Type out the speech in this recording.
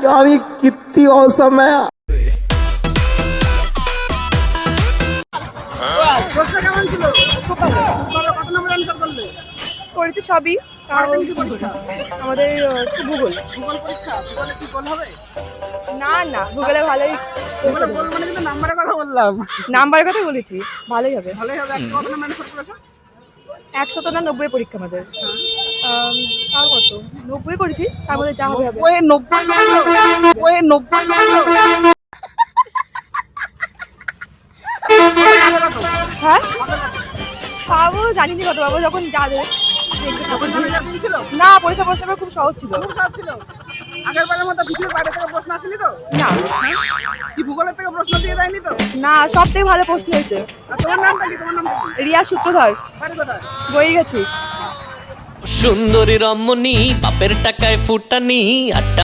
यार ये कितनी औसम है। প্রশ্ন কেমন ছিল? খুব ভালো। কত নম্বর অ্যানসার করলে? করেছি সবই। সারাদিন কি পরীক্ষা? আমাদের ভূগোল। ভূগোল পরীক্ষা। ভূগোলে কি গোল হবে? না না, ভূগোলে ভালোই। ভূগোলে গোল মানে কিন্তু নাম্বারের কথা বললাম। নাম্বারের কথা বলেছি, ভালোই হবে। ভালোই হবে। কত নম্বর অ্যানসার করেছো? 100 না 90 পরীক্ষা আমাদের। তাও কত 90 করেছি, তার মধ্যে যা হবে হবে। 90 হ্যাঁ পাবো, জানি না কত পাবো, যখন যাবে ছিল? না। পরীক্ষা প্রশ্নটা খুব সহজ ছিল। খুব সহজ ছিল। আগের বারের মতো ভিডিওর বাইরে থেকে প্রশ্ন আসেনি তো? না কি ভূগোলের থেকে প্রশ্ন দিয়ে দেয়নি তো? না, সব থেকে ভালো প্রশ্ন হয়েছে। আর তোমার নামটা কি? তোমার নামটা কি? রিয়া সূত্রধর। বাড়ি কোথায়? বই গেছি। সুন্দরী রমণী বাপের টাকায় ফুটানি আড্ডা